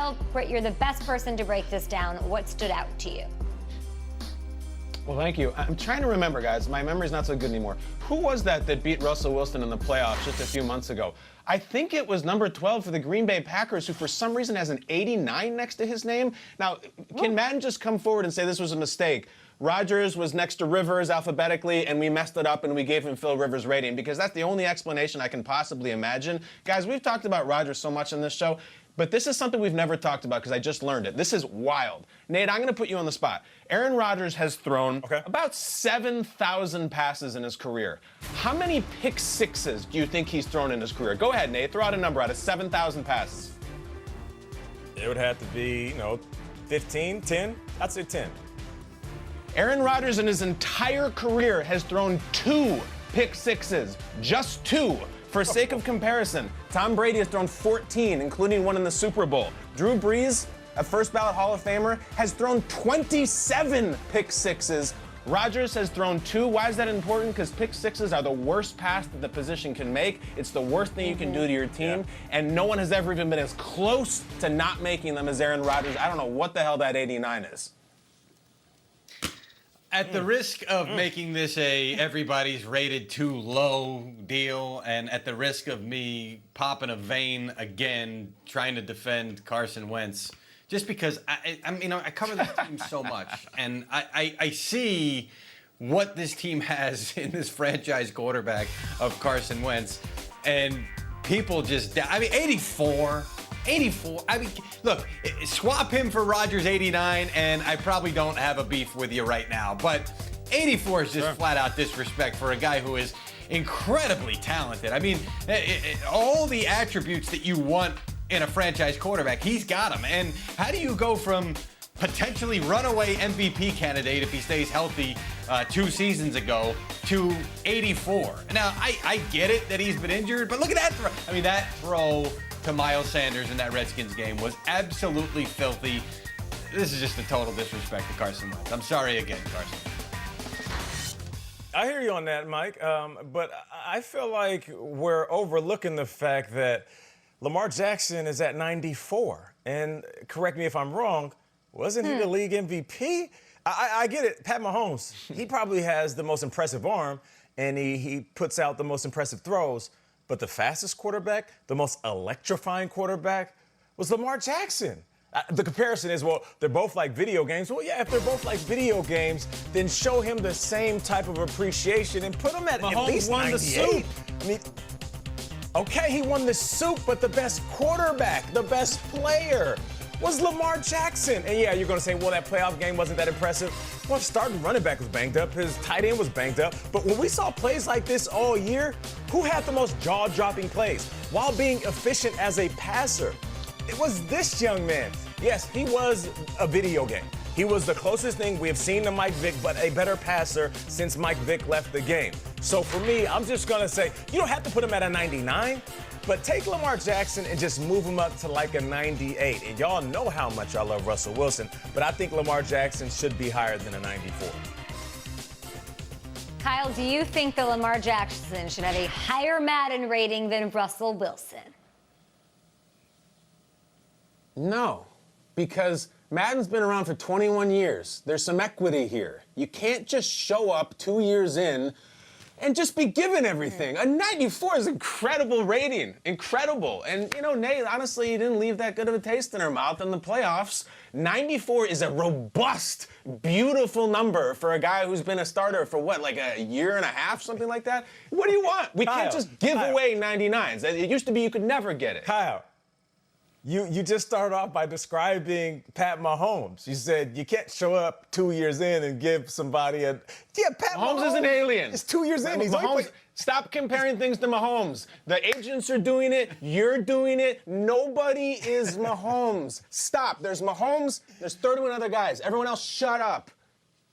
Kyle, you're the best person to break this down. What stood out to you? Well, thank you. I'm trying to remember, guys. My memory's not so good anymore. Who was that beat Russell Wilson in the playoffs just a few months ago? I think it was number 12 for the Green Bay Packers, who for some reason has an 89 next to his name. Now, can Madden just come forward and say this was a mistake? Rodgers was next to Rivers alphabetically, and we messed it up and we gave him Phil Rivers' rating, because that's the only explanation I can possibly imagine. Guys, we've talked about Rodgers so much on this show, but this is something we've never talked about because I just learned it. This is wild. Nate, I'm going to put you on the spot. Aaron Rodgers has thrown about 7,000 passes in his career. How many pick sixes do you think he's thrown in his career? Go ahead, Nate. Throw out a number out of 7,000 passes. It would have to be, 15, 10. I'd say 10. Aaron Rodgers in his entire career has thrown 2 pick sixes. Just 2. For sake of comparison, Tom Brady has thrown 14, including one in the Super Bowl. Drew Brees, a first-ballot Hall of Famer, has thrown 27 pick sixes. Rodgers has thrown 2. Why is that important? Because pick sixes are the worst pass that the position can make. It's the worst thing you can do to your team, and no one has ever even been as close to not making them as Aaron Rodgers. I don't know what the hell that 89 is. At the risk of making this a everybody's rated too low deal, and at the risk of me popping a vein again trying to defend Carson Wentz, just because I cover this team so much, and I see what this team has in this franchise quarterback of Carson Wentz, and people just, 84. Look, swap him for Rodgers 89, and I probably don't have a beef with you right now. But 84 is just flat out disrespect for a guy who is incredibly talented. All the attributes that you want in a franchise quarterback, he's got them. And how do you go from potentially runaway MVP candidate if he stays healthy 2 seasons ago to 84? Now, I get it that he's been injured, but look at that throw. That throw to Miles Sanders in that Redskins game was absolutely filthy. This is just a total disrespect to Carson Wentz. I'm sorry again, Carson. I hear you on that, Mike, but I feel like we're overlooking the fact that Lamar Jackson is at 94. And correct me if I'm wrong, wasn't he the league MVP? I get it. Pat Mahomes, he probably has the most impressive arm, and he puts out the most impressive throws. But the fastest quarterback, the most electrifying quarterback, was Lamar Jackson. The comparison is, well, they're both like video games. Well, yeah, if they're both like video games, then show him the same type of appreciation and put him at least 98. Okay, he won the Soup, but the best quarterback, the best player was Lamar Jackson. And yeah, you're going to say, well, that playoff game wasn't that impressive. Well, starting running back was banged up. His tight end was banged up. But when we saw plays like this all year, who had the most jaw-dropping plays while being efficient as a passer? It was this young man. Yes, he was a video game. He was the closest thing we have seen to Mike Vick, but a better passer since Mike Vick left the game. So for me, I'm just going to say, you don't have to put him at a 99. But take Lamar Jackson and just move him up to like a 98. And y'all know how much I love Russell Wilson, but I think Lamar Jackson should be higher than a 94. Kyle, do you think that Lamar Jackson should have a higher Madden rating than Russell Wilson? No, because Madden's been around for 21 years. There's some equity here. You can't just show up 2 years in and just be given everything. A 94 is incredible rating. Incredible. And, Nate, honestly, you didn't leave that good of a taste in her mouth in the playoffs. 94 is a robust, beautiful number for a guy who's been a starter for, like a year and a half, something like that? What do you want? We can't just give away 99s. It used to be you could never get it. Kyle, you just started off by describing Pat Mahomes. You said you can't show up 2 years in and give somebody Pat Mahomes is an alien. It's 2 years in. Stop comparing things to Mahomes. The agents are doing it. You're doing it. Nobody is Mahomes. Stop. There's Mahomes. There's 31 other guys. Everyone else, shut up.